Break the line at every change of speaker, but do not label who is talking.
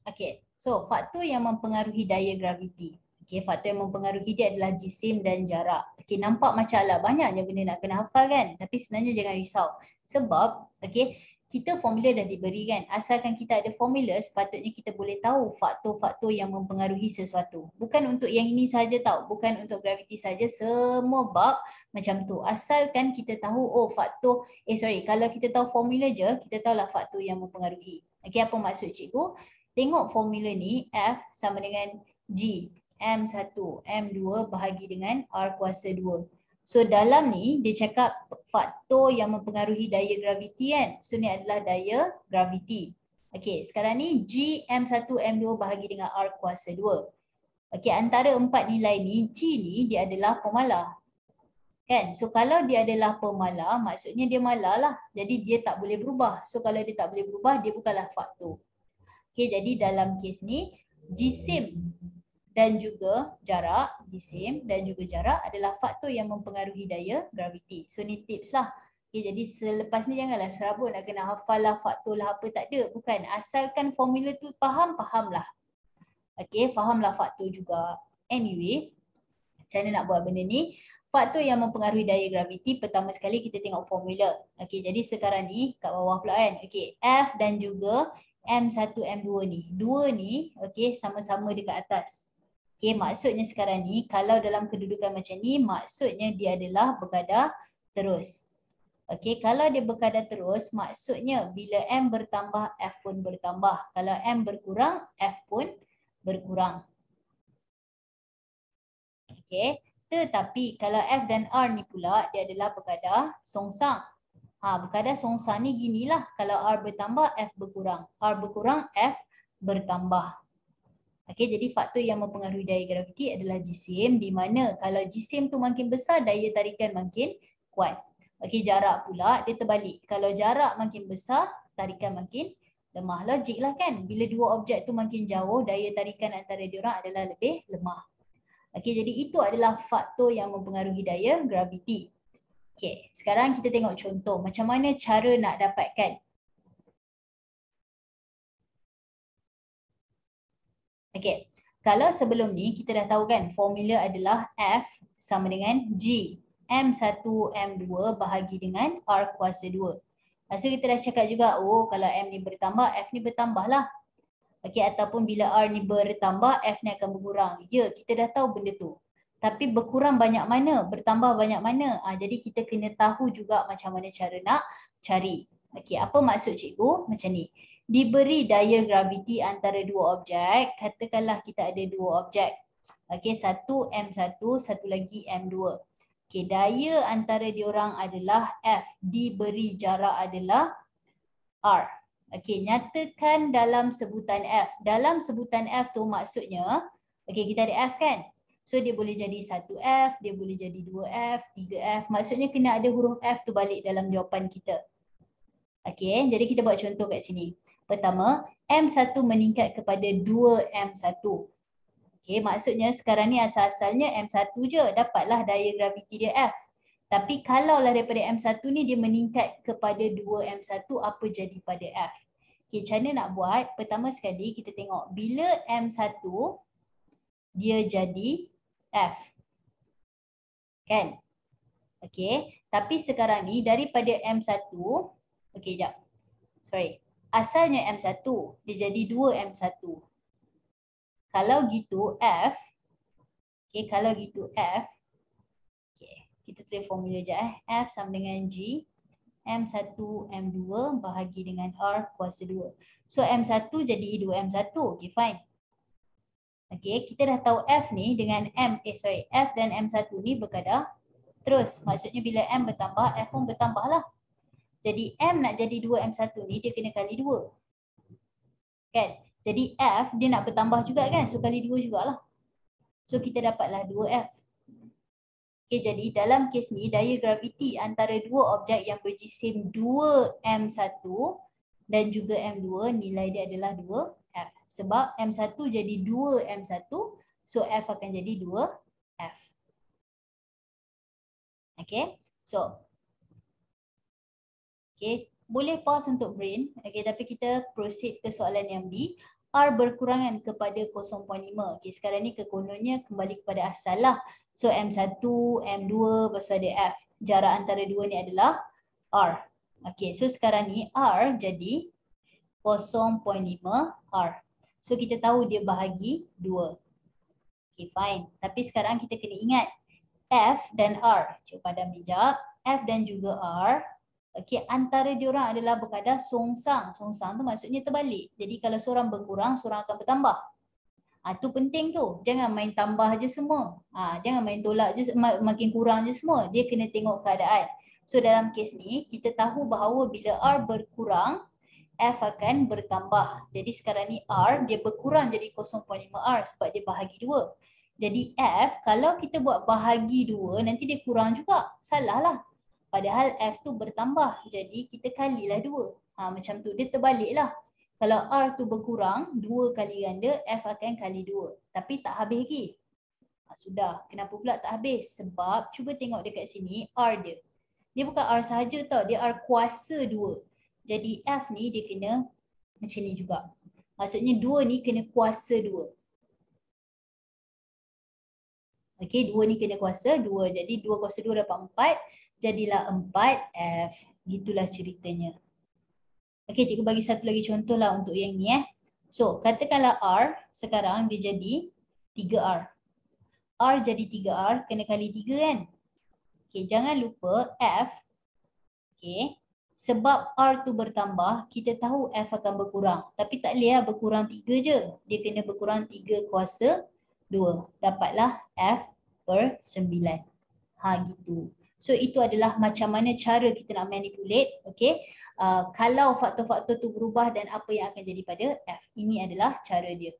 Okay, so faktor yang mempengaruhi daya graviti. Okay, faktor yang mempengaruhi dia adalah jisim dan jarak. Okay, nampak macam lah banyaknya benda nak kena hafal kan? Tapi sebenarnya jangan risau. Sebab, okay, kita formula dah diberi kan? Asalkan kita ada formula, sepatutnya kita boleh tahu faktor-faktor yang mempengaruhi sesuatu. Bukan untuk yang ini saja tau. Bukan untuk graviti saja. Semua bab macam tu. Asalkan kita tahu, oh faktor, kalau kita tahu formula je, kita tahulah faktor yang mempengaruhi. Okay, apa maksud cikgu? Tengok formula ni, F sama dengan G, M1, M2 bahagi dengan R kuasa 2. So dalam ni, dia cakap faktor yang mempengaruhi daya graviti kan. So ni adalah daya graviti. Okey, sekarang ni G, M1, M2 bahagi dengan R kuasa 2. Okey, antara empat nilai ni, G ni dia adalah pemalar. Kan? So kalau dia adalah pemalar, maksudnya dia malar lah. Jadi dia tak boleh berubah. So kalau dia tak boleh berubah, dia bukanlah faktor. Okay, jadi dalam kes ni, jisim dan juga jarak, jisim dan juga jarak adalah faktor yang mempengaruhi daya graviti. So ni tips lah. Okay, jadi selepas ni janganlah serabut nak kena hafal lah faktor lah apa, tak ada. Bukan, asalkan formula tu faham, fahamlah. Okay, fahamlah faktor juga. Anyway, macam mana nak buat benda ni? Faktor yang mempengaruhi daya graviti, pertama sekali kita tengok formula. Okay, jadi sekarang ni kat bawah pula kan. Okay, F dan juga M1, M2 ni. Dua ni, okay, sama-sama dekat atas. Okay, maksudnya sekarang ni, kalau dalam kedudukan macam ni, maksudnya dia adalah berkadar terus. Okay, kalau dia berkadar terus, maksudnya bila M bertambah, F pun bertambah. Kalau M berkurang, F pun berkurang. Okay. Tetapi kalau F dan R ni pula dia adalah berkadar songsang. Berkadar songsang ni ginilah. Kalau R bertambah, F berkurang. R berkurang, F bertambah. Okay, jadi faktor yang mempengaruhi daya graviti adalah jisim, di mana kalau jisim tu makin besar, daya tarikan makin kuat. Okay, jarak pula dia terbalik. Kalau jarak makin besar, tarikan makin lemah. Logik lah kan? Bila dua objek tu makin jauh, daya tarikan antara diorang adalah lebih lemah. Okey, jadi itu adalah faktor yang mempengaruhi daya graviti. Okey, sekarang kita tengok contoh macam mana cara nak dapatkan. Okey, kalau sebelum ni kita dah tahu kan formula adalah F sama dengan G, M1, M2 bahagi dengan R kuasa 2. Lepas tu kita dah cakap juga, oh kalau M ni bertambah, F ni bertambah lah. Okey, ataupun bila R ni bertambah, F ni akan berkurang. Ya, kita dah tahu benda tu. Tapi berkurang banyak mana, bertambah banyak mana. Jadi kita kena tahu juga macam mana cara nak cari. Okey, apa maksud cikgu? Macam ni. Diberi daya graviti antara dua objek, katakanlah kita ada dua objek. Okey, satu M1, satu lagi M2. Okey, daya antara diorang adalah F. Diberi jarak adalah R. Okey, nyatakan dalam sebutan F. Dalam sebutan F tu maksudnya, okey kita ada F kan? So dia boleh jadi 1F, dia boleh jadi 2F, 3F. Maksudnya kena ada huruf F tu balik dalam jawapan kita. Okey, jadi kita buat contoh kat sini. Pertama, M1 meningkat kepada 2M1. Okey, maksudnya sekarang ni asal-asalnya M1 je, dapatlah daya graviti dia F. Tapi kalaulah daripada M1 ni dia meningkat kepada 2M1, apa jadi pada F? Okay, macam mana nak buat? Pertama sekali kita tengok bila M1 dia jadi F. Kan? Okay, tapi sekarang ni daripada M1, okay jap. Sorry. Asalnya M1, dia jadi 2M1. Kalau gitu F, okay, kalau gitu F, kita tulis formula je F sama dengan G M1 M2 bahagi dengan R kuasa 2. So M1 jadi 2M1. Okay, fine. Okay, kita dah tahu F ni dengan F dan M1 ni berkadar terus. Maksudnya bila M bertambah, F pun bertambah lah. Jadi M nak jadi 2M1 ni dia kena kali 2. Kan? Jadi F dia nak bertambah juga kan? So kali 2 jugalah. So kita dapatlah 2F. Okay, jadi dalam kes ni daya graviti antara dua objek yang berjisim 2M1 dan juga M2 nilai dia adalah 2F. Sebab M1 jadi 2M1, so F akan jadi 2F. Okay, so okay, boleh pause untuk brain. Okay, tapi kita proceed ke soalan yang B. R berkurangan kepada 0.5. Okay, sekarang ni kekononnya kembali kepada asal lah. So M1, M2, lepas tu ada F. Jarak antara dua ni adalah R. Okay, so sekarang ni R jadi 0.5 R. So kita tahu dia bahagi 2. Okay, fine. Tapi sekarang kita kena ingat F dan R. Cuba padam bijak. F dan juga R. Okay, antara diorang adalah berkadar songsang. Songsang tu maksudnya terbalik. Jadi kalau seorang berkurang, seorang akan bertambah. Tu penting tu. Jangan main tambah je semua. Jangan main tolak je, makin kurang je semua. Dia kena tengok keadaan. So dalam kes ni, kita tahu bahawa bila R berkurang, F akan bertambah. Jadi sekarang ni R, dia berkurang jadi 0.5 R sebab dia bahagi 2. Jadi F, kalau kita buat bahagi 2, nanti dia kurang juga. Salah lah. Padahal F tu bertambah. Jadi kita kalilah 2. Macam tu. Dia terbalik lah. Kalau R tu berkurang, 2 kali ganda, F akan kali 2. Tapi tak habis lagi. Sudah. Kenapa pula tak habis? Sebab cuba tengok dekat sini R dia. Dia bukan R sahaja tau. Dia R kuasa 2. Jadi F ni dia kena macam ni juga. Maksudnya 2 ni kena kuasa 2. Okey, 2 ni kena kuasa 2. Jadi 2 kuasa 2 dapat 4. Jadilah 4F. Gitulah ceritanya. Okey, cikgu bagi satu lagi contoh lah untuk yang ni . So, katakanlah R sekarang dia jadi 3R. R jadi 3R kena kali 3 kan? Okey, jangan lupa F. Okey. Sebab R tu bertambah, kita tahu F akan berkurang. Tapi tak boleh lah berkurang 3 je. Dia kena berkurang 3 kuasa 2. Dapatlah F per 9. Gitu. So itu adalah macam mana cara kita nak manipulate. Okay. Kalau faktor-faktor tu berubah dan apa yang akan jadi pada F. Ini adalah cara dia.